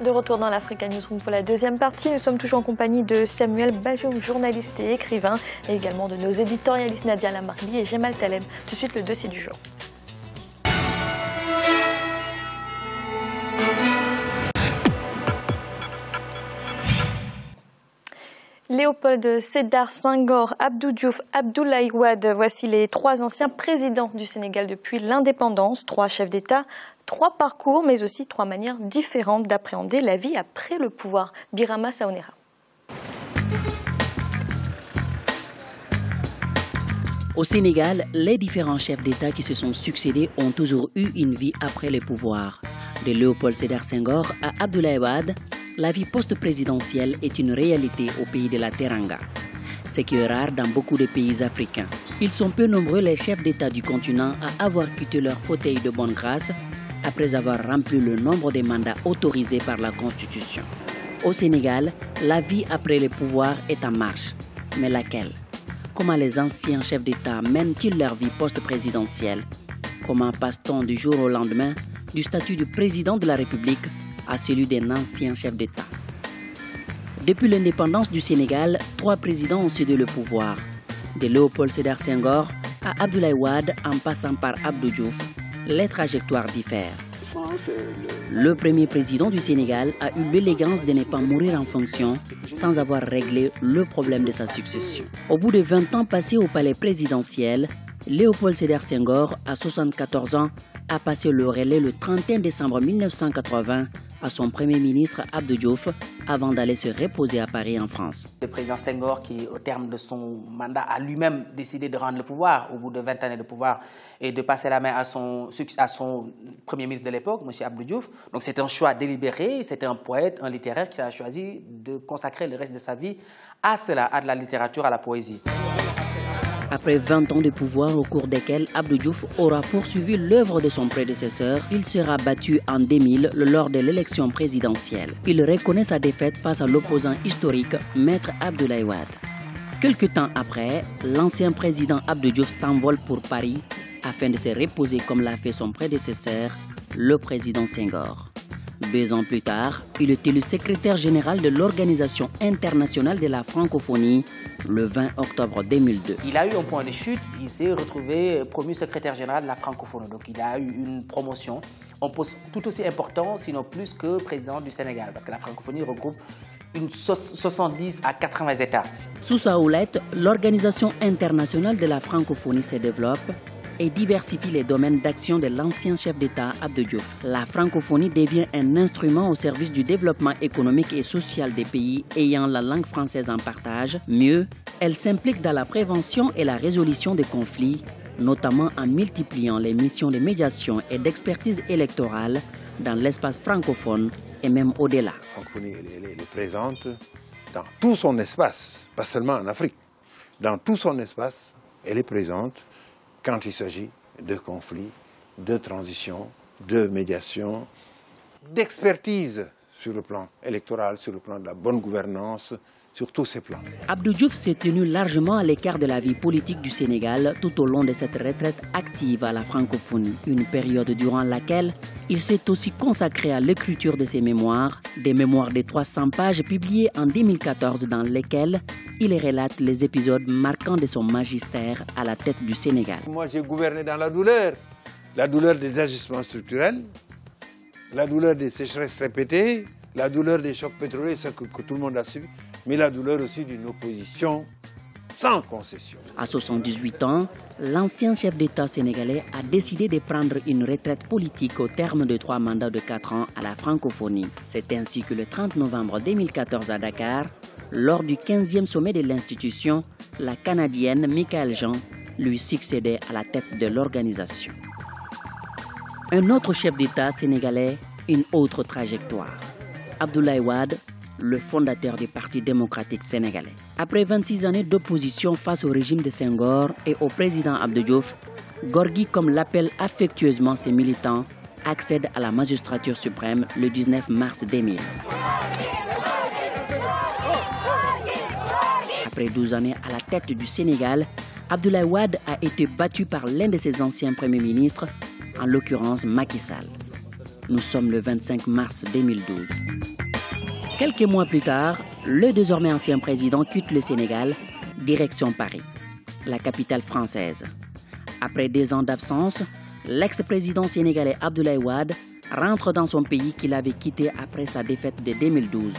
De retour dans l'Africa Newsroom pour la deuxième partie. Nous sommes toujours en compagnie de Samuel Bajoum, journaliste et écrivain, et également de nos éditorialistes Nadia Lamarli et Jemal Taleb. Tout de suite, le dossier du jour. Léopold Sédar Senghor, Abdou Diouf, Abdoulaye Wade, voici les trois anciens présidents du Sénégal depuis l'indépendance, trois chefs d'État, trois parcours, mais aussi trois manières différentes d'appréhender la vie après le pouvoir. Birama Saonera. Au Sénégal, les différents chefs d'État qui se sont succédés ont toujours eu une vie après le pouvoir. De Léopold Sédar Senghor à Abdoulaye Wade, la vie post-présidentielle est une réalité au pays de la Teranga. Ce qui est rare dans beaucoup de pays africains. Ils sont peu nombreux les chefs d'État du continent à avoir quitté leur fauteuil de bonne grâce après avoir rempli le nombre de mandats autorisés par la Constitution. Au Sénégal, la vie après le pouvoir est en marche. Mais laquelle? Comment les anciens chefs d'État mènent-ils leur vie post-présidentielle? Comment passe-t-on du jour au lendemain du statut de président de la République à celui d'un ancien chef d'État? Depuis l'indépendance du Sénégal, trois présidents ont cédé le pouvoir. De Léopold Sédar Senghor à Abdoulaye Wade en passant par Abdou Diouf, les trajectoires diffèrent. Le premier président du Sénégal a eu l'élégance de ne pas mourir en fonction sans avoir réglé le problème de sa succession. Au bout de 20 ans passés au palais présidentiel, Léopold Sédar Senghor, à 74 ans, a passé le relais le 31 décembre 1980 à son premier ministre Abdou Diouf avant d'aller se reposer à Paris en France. Le président Senghor qui, au terme de son mandat, a lui-même décidé de rendre le pouvoir au bout de 20 années de pouvoir et de passer la main à son premier ministre de l'époque, M. Abdou Diouf. Donc c'est un choix délibéré, c'était un poète, un littéraire qui a choisi de consacrer le reste de sa vie à cela, à de la littérature, à la poésie. Après 20 ans de pouvoir au cours desquels Abdou Diouf aura poursuivi l'œuvre de son prédécesseur, il sera battu en 2000 lors de l'élection présidentielle. Il reconnaît sa défaite face à l'opposant historique, Maître Abdoulaye Wade. Quelque temps après, l'ancien président Abdou Diouf s'envole pour Paris afin de se reposer comme l'a fait son prédécesseur, le président Senghor. 2 ans plus tard, il est élu secrétaire général de l'Organisation internationale de la francophonie le 20 octobre 2002. Il a eu un point de chute, il s'est retrouvé promu secrétaire général de la francophonie. Donc il a eu une promotion, un poste tout aussi important, sinon plus que président du Sénégal, parce que la francophonie regroupe 70 à 80 États. Sous sa houlette, l'Organisation internationale de la francophonie se développe et diversifie les domaines d'action de l'ancien chef d'État Abdou Diouf. La francophonie devient un instrument au service du développement économique et social des pays ayant la langue française en partage. Mieux, elle s'implique dans la prévention et la résolution des conflits, notamment en multipliant les missions de médiation et d'expertise électorale dans l'espace francophone et même au-delà. La francophonie elle est présente dans tout son espace, pas seulement en Afrique. Dans tout son espace, elle est présente quand il s'agit de conflits, de transition, de médiation, d'expertise sur le plan électoral, sur le plan de la bonne gouvernance, sur tous ces plans. Abdou Diouf s'est tenu largement à l'écart de la vie politique du Sénégal tout au long de cette retraite active à la francophonie. Une période durant laquelle il s'est aussi consacré à l'écriture de ses mémoires, des mémoires de 300 pages publiées en 2014 dans lesquelles il relate les épisodes marquants de son magistère à la tête du Sénégal. Moi, j'ai gouverné dans la douleur des ajustements structurels, la douleur des sécheresses répétées, la douleur des chocs pétroliers, ce que tout le monde a subi, mais la douleur aussi d'une opposition sans concession. À 78 ans, l'ancien chef d'État sénégalais a décidé de prendre une retraite politique au terme de 3 mandats de 4 ans à la francophonie. C'est ainsi que le 30 novembre 2014 à Dakar, lors du 15e sommet de l'institution, la Canadienne Michaëlle Jean lui succédait à la tête de l'organisation. Un autre chef d'État sénégalais, une autre trajectoire. Abdoulaye Wade, le fondateur du Parti démocratique sénégalais. Après 26 années d'opposition face au régime de Senghor et au président Abdou Diouf, Gorgui, comme l'appellent affectueusement ses militants, accède à la magistrature suprême le 19 mars 2000. Après 12 années à la tête du Sénégal, Abdoulaye Wade a été battu par l'un de ses anciens premiers ministres, en l'occurrence Macky Sall. Nous sommes le 25 mars 2012. Quelques mois plus tard, le désormais ancien président quitte le Sénégal, direction Paris, la capitale française. Après 2 ans d'absence, l'ex-président sénégalais Abdoulaye Wade rentre dans son pays qu'il avait quitté après sa défaite de 2012.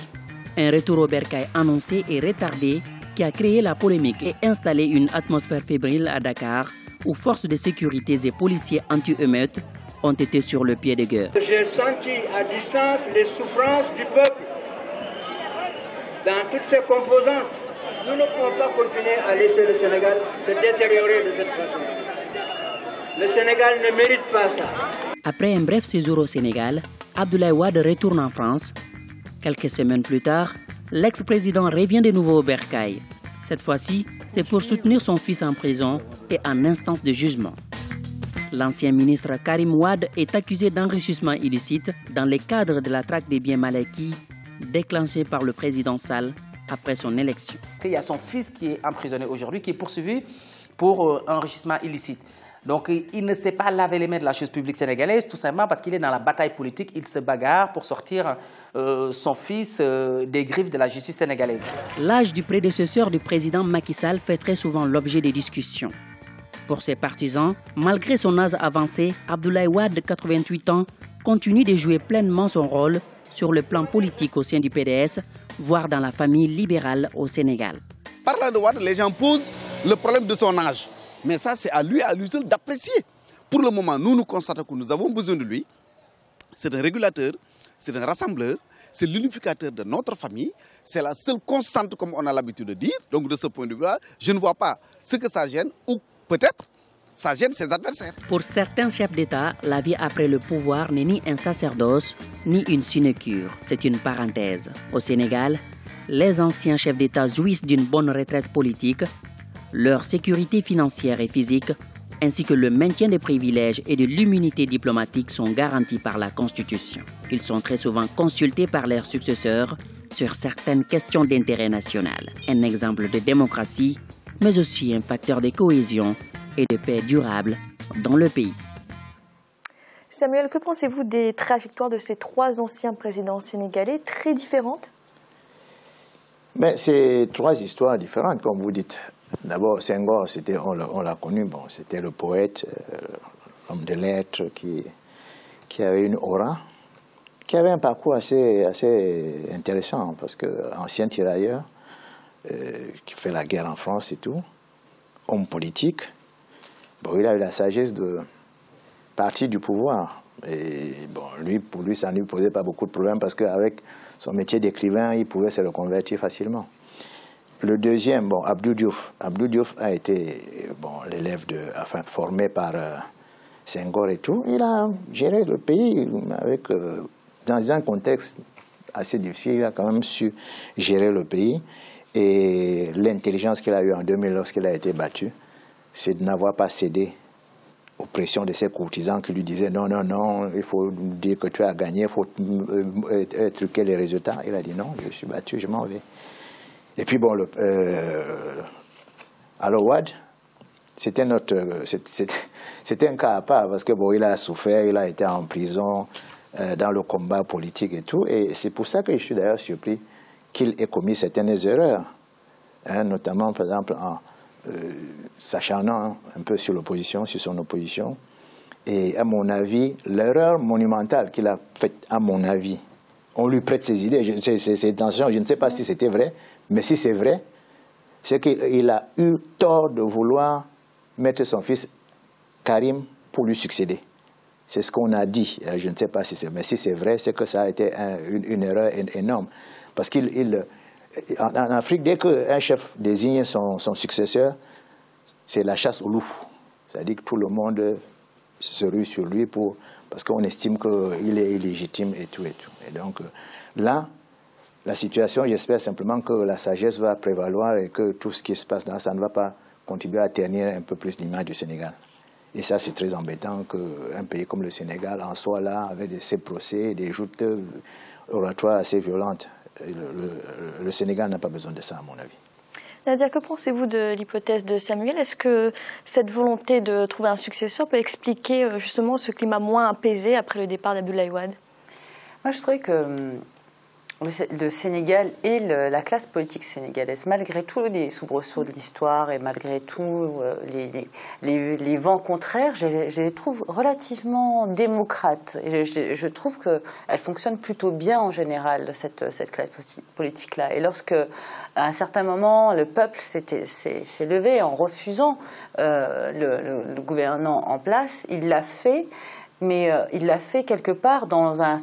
Un retour au bercail annoncé et retardé qui a créé la polémique et installé une atmosphère fébrile à Dakar où forces de sécurité et policiers anti-émeutes ont été sur le pied de guerre. J'ai senti à distance les souffrances du peuple dans toutes ses composantes. Nous ne pouvons pas continuer à laisser le Sénégal se détériorer de cette façon. Le Sénégal ne mérite pas ça. Après un bref séjour au Sénégal, Abdoulaye Wade retourne en France. Quelques semaines plus tard, l'ex-président revient de nouveau au bercail. Cette fois-ci, c'est pour soutenir son fils en prison et en instance de jugement. L'ancien ministre Karim Wade est accusé d'enrichissement illicite dans le cadre de la traque des biens mal acquis déclenchée par le président Sall après son élection. Il y a son fils qui est emprisonné aujourd'hui, qui est poursuivi pour enrichissement illicite. Donc il ne sait pas laver les mains de la chose publique sénégalaise, tout simplement parce qu'il est dans la bataille politique. Il se bagarre pour sortir son fils des griffes de la justice sénégalaise. L'âge du prédécesseur du président Macky Sall fait très souvent l'objet des discussions. Pour ses partisans, malgré son âge avancé, Abdoulaye Wade, de 88 ans, continue de jouer pleinement son rôle sur le plan politique au sein du PDS, voire dans la famille libérale au Sénégal. Parlant de Wade, les gens posent le problème de son âge. Mais ça, c'est à lui seul d'apprécier. Pour le moment, nous constatons que nous avons besoin de lui. C'est un régulateur, c'est un rassembleur, c'est l'unificateur de notre famille. C'est la seule constante, comme on a l'habitude de dire. Donc, de ce point de vue-là, je ne vois pas ce que ça gêne, ou peut-être ça gêne ses adversaires. Pour certains chefs d'État, la vie après le pouvoir n'est ni un sacerdoce, ni une sinecure. C'est une parenthèse. Au Sénégal, les anciens chefs d'État jouissent d'une bonne retraite politique. Leur sécurité financière et physique, ainsi que le maintien des privilèges et de l'immunité diplomatique sont garantis par la Constitution. Ils sont très souvent consultés par leurs successeurs sur certaines questions d'intérêt national. Un exemple de démocratie, mais aussi un facteur de cohésion et de paix durable dans le pays. Samuel, que pensez-vous des trajectoires de ces 3 anciens présidents sénégalais très différentes? Mais c'est 3 histoires différentes, comme vous dites. D'abord, Senghor, on l'a connu, bon, c'était le poète, l'homme de lettres qui avait une aura, qui avait un parcours assez intéressant, parce qu'ancien tirailleur, qui fait la guerre en France et tout, homme politique, bon, il a eu la sagesse de partir du pouvoir. Et bon, pour lui, ça ne lui posait pas beaucoup de problèmes, parce qu'avec son métier d'écrivain, il pouvait se reconvertir facilement. Le deuxième, bon, Abdou Diouf. Abdou Diouf a été l'élève formé par Senghor et tout. Il a géré le pays dans un contexte assez difficile. Il a quand même su gérer le pays. Et l'intelligence qu'il a eue en 2000 lorsqu'il a été battu, c'est de n'avoir pas cédé aux pressions de ses courtisans qui lui disaient non, non, non, il faut dire que tu as gagné, il faut truquer les résultats. Il a dit non, je suis battu, je m'en vais. Et puis bon, alors Wade, c'était un cas à part parce que bon, il a souffert, il a été en prison dans le combat politique et tout. Et c'est pour ça que je suis d'ailleurs surpris qu'il ait commis certaines erreurs, hein, notamment par exemple en s'acharnant un peu sur l'opposition, sur son opposition. Et à mon avis, l'erreur monumentale qu'il a faite, à mon avis, on lui prête ses idées, ses intentions, je ne sais pas si c'était vrai. Mais si c'est vrai, c'est qu'il a eu tort de vouloir mettre son fils Karim pour lui succéder. C'est ce qu'on a dit. Je ne sais pas si c'est vrai. Mais si c'est vrai, c'est que ça a été une erreur énorme. Parce qu'en Afrique, dès qu'un chef désigne son successeur, c'est la chasse au loup. C'est-à-dire que tout le monde se rue sur lui parce qu'on estime qu'il est illégitime et tout et tout. Et donc là, la situation, j'espère simplement que la sagesse va prévaloir et que tout ce qui se passe là, ça ne va pas contribuer à ternir un peu plus l'image du Sénégal. Et ça, c'est très embêtant qu'un pays comme le Sénégal en soit là, avec ces procès, des joutes oratoires assez violentes. Le Sénégal n'a pas besoin de ça, à mon avis. Nadia, que pensez-vous de l'hypothèse de Samuel? Est-ce que cette volonté de trouver un successeur peut expliquer justement ce climat moins apaisé après le départ d'Abdoulaye Wade? Moi, je trouvais que le Sénégal et la classe politique sénégalaise, malgré tous les soubresauts de l'histoire et malgré tous les vents contraires, je les trouve relativement démocrates. Et je trouve qu'elle fonctionne plutôt bien en général, cette classe politique-là. Et lorsque, à un certain moment, le peuple s'est levé en refusant le gouvernement en place, il l'a fait. Mais il l'a fait quelque part dans un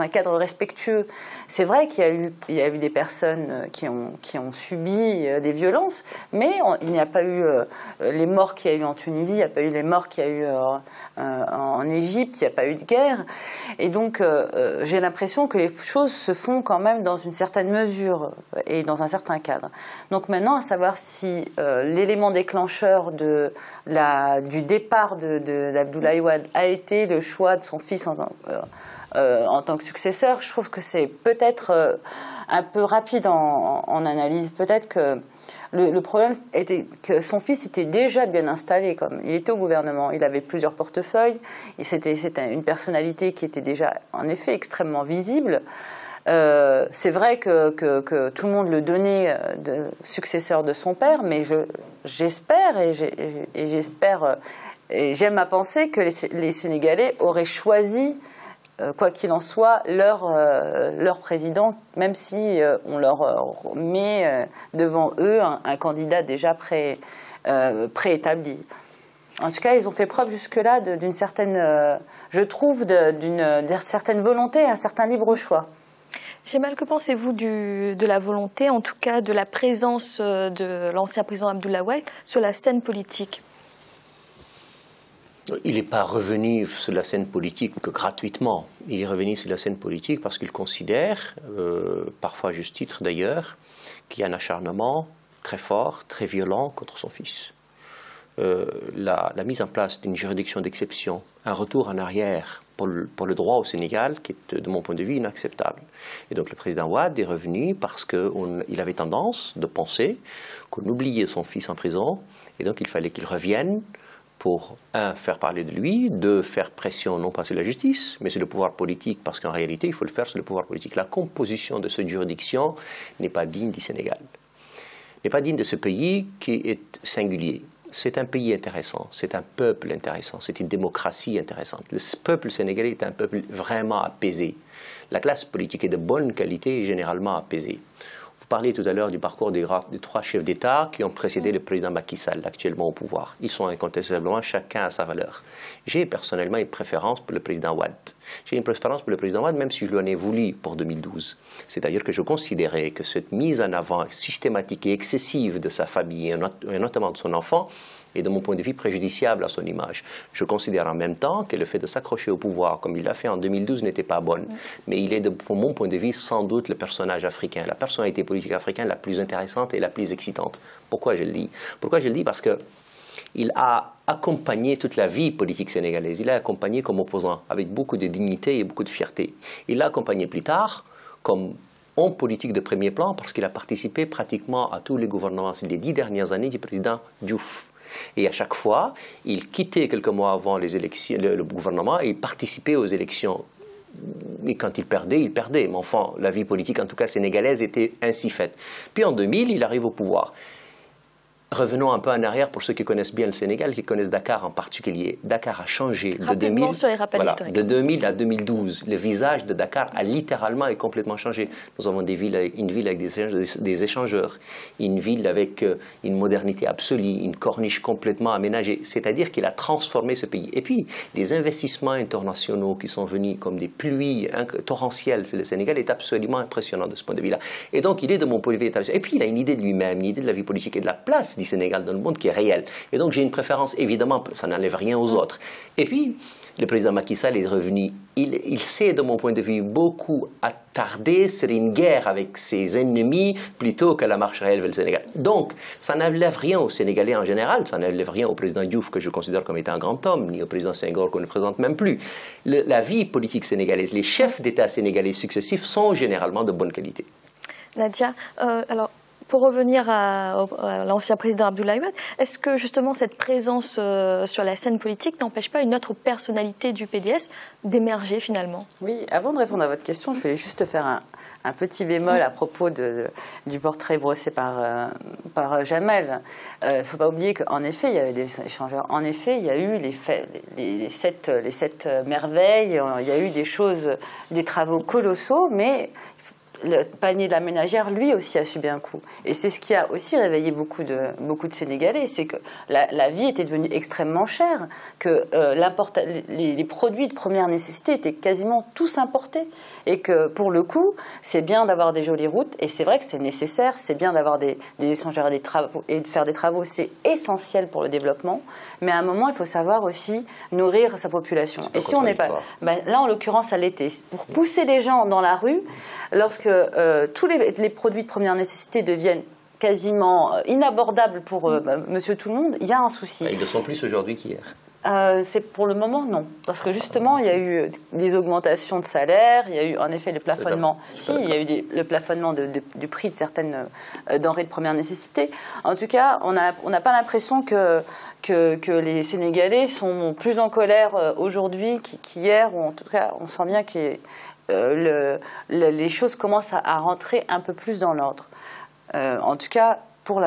cadre respectueux. C'est vrai qu'il y a eu des personnes qui ont subi des violences, mais il n'y a pas eu les morts qu'il y a eu en Tunisie, il n'y a pas eu les morts qu'il y a eu en Égypte, il n'y a pas eu de guerre. Et donc j'ai l'impression que les choses se font quand même dans une certaine mesure et dans un certain cadre. Donc maintenant, à savoir si l'élément déclencheur du départ d'Abdoulaye Wade a été le choix de son fils en tant que successeur, je trouve que c'est peut-être un peu rapide en analyse. Peut-être que le problème était que son fils était déjà bien installé. Il était au gouvernement, il avait plusieurs portefeuilles, et c'était une personnalité qui était déjà en effet extrêmement visible. C'est vrai que tout le monde le donnait de successeur de son père, mais j'espère et j'aime à penser que les Sénégalais auraient choisi, quoi qu'il en soit, leur président, même si on leur met devant eux un candidat déjà préétabli. En tout cas, ils ont fait preuve jusque-là d'une certaine, je trouve, d'une certaine volonté, un certain libre choix. Gemal, que pensez-vous de la volonté, en tout cas de la présence de l'ancien président Abdoulaye Wade sur la scène politique? Il n'est pas revenu sur la scène politique que gratuitement. Il est revenu sur la scène politique parce qu'il considère, parfois à juste titre d'ailleurs, qu'il y a un acharnement très fort, très violent contre son fils. La mise en place d'une juridiction d'exception, un retour en arrière pour le droit au Sénégal, qui est de mon point de vue inacceptable. Et donc le président Wade est revenu parce qu'il avait tendance de penser qu'on oubliait son fils en prison, et donc il fallait qu'il revienne pour, un, faire parler de lui, deux, faire pression non pas sur la justice, mais sur le pouvoir politique, parce qu'en réalité, il faut le faire sur le pouvoir politique. La composition de cette juridiction n'est pas digne du Sénégal, n'est pas digne de ce pays qui est singulier. C'est un pays intéressant, c'est un peuple intéressant, c'est une démocratie intéressante. Le peuple sénégalais est un peuple vraiment apaisé. La classe politique est de bonne qualité et généralement apaisée. Vous parliez tout à l'heure du parcours des trois chefs d'État qui ont précédé le président Macky Sall, actuellement au pouvoir. Ils sont incontestablement chacun à sa valeur. J'ai personnellement une préférence pour le président Wade. J'ai une préférence pour le président Wade, même si je l'en ai voulu pour 2012. C'est-à-dire que je considérais que cette mise en avant systématique et excessive de sa famille, et notamment de son enfant, est de mon point de vue préjudiciable à son image. Je considère en même temps que le fait de s'accrocher au pouvoir, comme il l'a fait en 2012, n'était pas bonne. Mais il est, pour mon point de vue, sans doute le personnage africain, la personnalité politique africaine la plus intéressante et la plus excitante. Pourquoi je le dis? Pourquoi je le dis? Parce qu'il a accompagné toute la vie politique sénégalaise. Il a accompagné comme opposant, avec beaucoup de dignité et beaucoup de fierté. Il l'a accompagné plus tard comme homme politique de premier plan, parce qu'il a participé pratiquement à tous les gouvernements ces 10 dernières années du président Diouf. Et à chaque fois, il quittait quelques mois avant les élections, le gouvernement, et il participait aux élections. Et quand il perdait, il perdait. Mais enfin, la vie politique, en tout cas sénégalaise, était ainsi faite. Puis en 2000, il arrive au pouvoir. Revenons un peu en arrière pour ceux qui connaissent bien le Sénégal, qui connaissent Dakar en particulier. Dakar a changé de 2000 à 2012. Le visage de Dakar a littéralement et complètement changé. Nous avons une ville avec des échangeurs, une ville avec une modernité absolue, une corniche complètement aménagée. C'est-à-dire qu'il a transformé ce pays. Et puis, les investissements internationaux qui sont venus comme des pluies torrentielles sur le Sénégal est absolument impressionnant de ce point de vue-là. Et donc, il est de mon point de vue intéressant. Et puis, il a une idée de lui-même, une idée de la vie politique et de la place du Sénégal dans le monde qui est réelle. Et donc j'ai une préférence, évidemment, ça n'enlève rien aux autres. Et puis, le président Macky Sall est revenu. Il s'est, de mon point de vue, beaucoup attardé sur une guerre avec ses ennemis plutôt que la marche réelle vers le Sénégal. Donc, ça n'enlève rien aux Sénégalais en général, ça n'enlève rien au président Diouf, que je considère comme étant un grand homme, ni au président Senghor, qu'on ne présente même plus. La vie politique sénégalaise, les chefs d'État sénégalais successifs sont généralement de bonne qualité. Nadia, alors, Pour revenir à l'ancien président Abdoulaye Wade, est-ce que justement cette présence sur la scène politique n'empêche pas une autre personnalité du PDS d'émerger finalement? Oui, avant de répondre à votre question, je voulais juste faire un petit bémol à propos du portrait brossé par Jamel. Il ne faut pas oublier qu'en effet, il y avait des échangeurs. En effet, il y a eu les sept merveilles, il y a eu des choses, des travaux colossaux, mais le panier de la ménagère, lui aussi, a subi un coup. Et c'est ce qui a aussi réveillé beaucoup de Sénégalais, c'est que la vie était devenue extrêmement chère, que les produits de première nécessité étaient quasiment tous importés. Et que, pour le coup, c'est bien d'avoir des jolies routes, et c'est vrai que c'est nécessaire, c'est bien d'avoir des échangeurs et de faire des travaux, c'est essentiel pour le développement, mais à un moment, il faut savoir aussi nourrir sa population. Et si on n'est pas... là, en l'occurrence, à l'été, pour pousser des gens dans la rue, lorsque tous les produits de première nécessité deviennent quasiment inabordables pour monsieur tout le monde, il y a un souci. Ils ne sont plus aujourd'hui qu'hier. C'est pour le moment non, parce que justement il y a eu des augmentations de salaire, il y a eu en effet le plafonnement, il y a eu le plafonnement du prix de certaines denrées de première nécessité. En tout cas, on n'a pas l'impression que les Sénégalais sont plus en colère aujourd'hui qu'hier, ou en tout cas on sent bien que les choses commencent à rentrer un peu plus dans l'ordre. En tout cas pour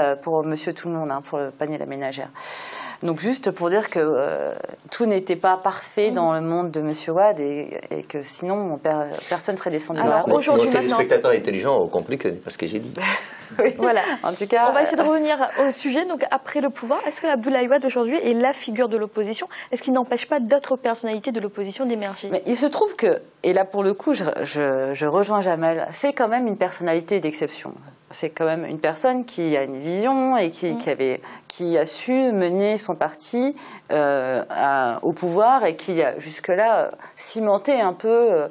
monsieur tout le monde, pour le panier de la ménagère. Donc juste pour dire que tout n'était pas parfait dans le monde de M. Wade et que sinon personne ne serait descendu dans la rue. Nos téléspectateurs intelligents ont compris que ce n'est pas ce que j'ai dit. Oui. Voilà. En tout cas, on va essayer de revenir au sujet. Donc après le pouvoir, est-ce que Abdoulaye Wade aujourd'hui est la figure de l'opposition? Est-ce qu'il n'empêche pas d'autres personnalités de l'opposition d'émerger? Mais il se trouve que, et là pour le coup je rejoins Jamel, c'est quand même une personnalité d'exception. C'est quand même une personne qui a une vision et qui a su mener son parti au pouvoir et qui a jusque-là cimenté un peu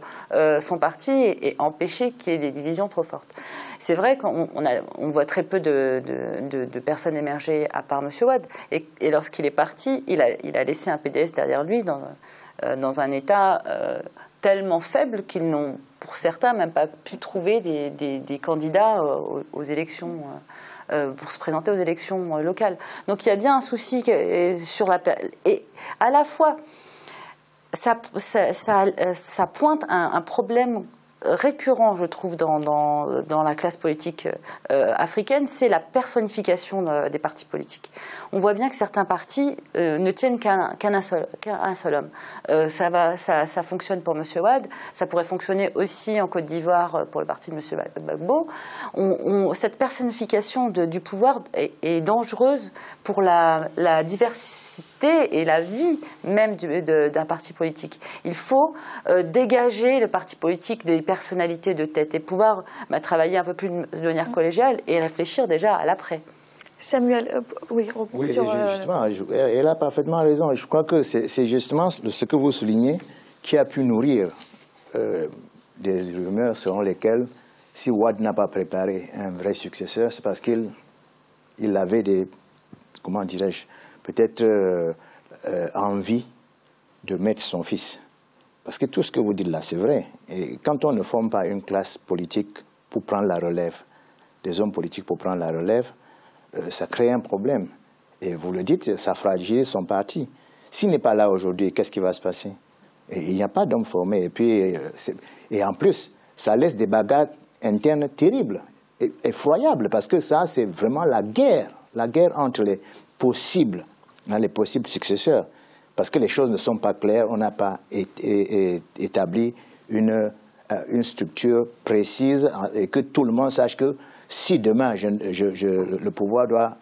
son parti et empêché qu'il y ait des divisions trop fortes. C'est vrai qu'on voit très peu de personnes émerger à part M. Wade. Et lorsqu'il est parti, il a laissé un PDS derrière lui dans un état tellement faible qu'ils n'ont, pour certains, même pas pu trouver des candidats aux élections, pour se présenter aux élections locales. Donc il y a bien un souci sur et à la fois, ça pointe un problème récurrent, je trouve, dans la classe politique africaine, c'est la personnification des partis politiques. On voit bien que certains partis ne tiennent qu'à un seul homme. Ça fonctionne pour M. Wade, ça pourrait fonctionner aussi en Côte d'Ivoire pour le parti de M. Gbagbo. Cette personnification du pouvoir est dangereuse pour la diversité et la vie même d'un parti politique. Il faut dégager le parti politique des personnalités de tête et pouvoir travailler un peu plus de manière collégiale et réfléchir déjà à l'après. Samuel, oui, justement, elle a parfaitement raison. Je crois que c'est justement ce que vous soulignez qui a pu nourrir des rumeurs selon lesquelles si Wade n'a pas préparé un vrai successeur, c'est parce qu'il avait des, comment dirais-je, peut-être envie de mettre son fils. Parce que tout ce que vous dites là, c'est vrai. Et quand on ne forme pas une classe politique pour prendre la relève, des hommes politiques pour prendre la relève, ça crée un problème. Et vous le dites, ça fragilise son parti. S'il n'est pas là aujourd'hui, qu'est-ce qui va se passer? Et il n'y a pas d'hommes formés. Et puis, et en plus, ça laisse des bagarres internes terribles, effroyables, parce que ça, c'est vraiment la guerre entre les possibles successeurs. Parce que les choses ne sont pas claires, on n'a pas établi une structure précise et que tout le monde sache que si demain le pouvoir doit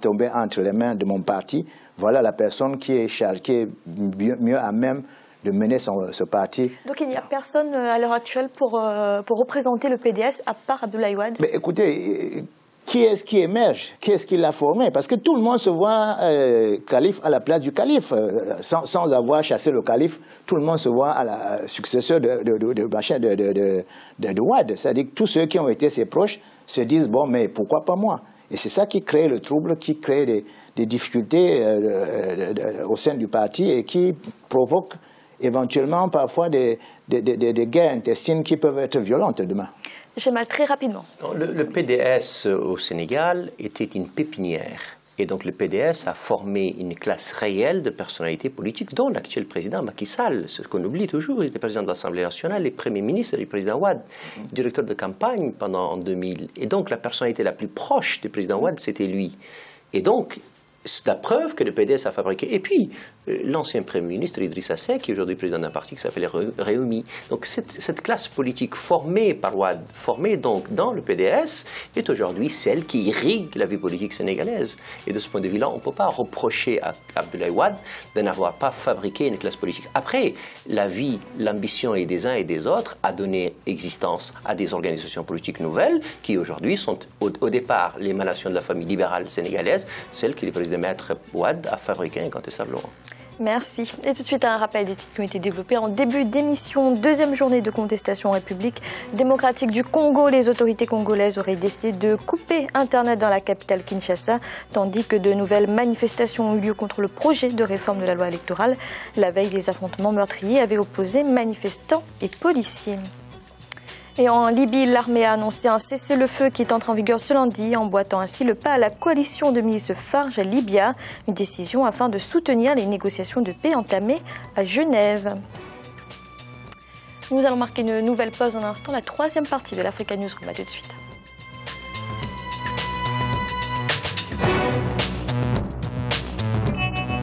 tomber entre les mains de mon parti, voilà la personne qui est mieux à même de mener ce parti. Donc il n'y a personne à l'heure actuelle pour représenter le PDS à part Abdoulaye Wade? Mais écoutez, qui est-ce qui émerge? Qui est-ce qui l'a formé? Parce que tout le monde se voit calife à la place du calife. Sans avoir chassé le calife, tout le monde se voit à la successeur de Wade. C'est-à-dire que tous ceux qui ont été ses proches se disent, bon, mais pourquoi pas moi? Et c'est ça qui crée le trouble, qui crée des difficultés au sein du parti et qui provoque éventuellement parfois des guerres intestines qui peuvent être violentes demain. J'ai mal très rapidement. Le PDS au Sénégal était une pépinière. Et donc le PDS a formé une classe réelle de personnalités politiques, dont l'actuel président Macky Sall. Ce qu'on oublie toujours, il était président de l'Assemblée nationale, et Premier ministre, le président Wade, directeur de campagne en 2000. Et donc la personnalité la plus proche du président Wade, c'était lui. Et donc, c'est la preuve que le PDS a fabriqué. Et puis, l'ancien Premier ministre Idrissa Seck, qui est aujourd'hui président d'un parti qui s'appelle Réumi. Donc cette classe politique formée par Wade, formée donc dans le PDS, est aujourd'hui celle qui irrigue la vie politique sénégalaise. Et de ce point de vue-là, on ne peut pas reprocher à Abdoulaye Wade de n'avoir pas fabriqué une classe politique. Après, la vie, l'ambition des uns et des autres a donné existence à des organisations politiques nouvelles qui aujourd'hui sont au départ l'émanation de la famille libérale sénégalaise, celle que le président Maître Wade a fabriquée incontestablement. Merci. Et tout de suite, un rappel des titres qui ont été développés en début d'émission. Deuxième journée de contestation en République démocratique du Congo. Les autorités congolaises auraient décidé de couper Internet dans la capitale Kinshasa, tandis que de nouvelles manifestations ont eu lieu contre le projet de réforme de la loi électorale. La veille, les affrontements meurtriers avaient opposé manifestants et policiers. Et en Libye, l'armée a annoncé un cessez-le-feu qui est entré en vigueur ce lundi, emboîtant ainsi le pas à la coalition de milices Farj Libya, une décision afin de soutenir les négociations de paix entamées à Genève. Nous allons marquer une nouvelle pause en un instant, la troisième partie de l'Africa Newsroom. À tout de suite.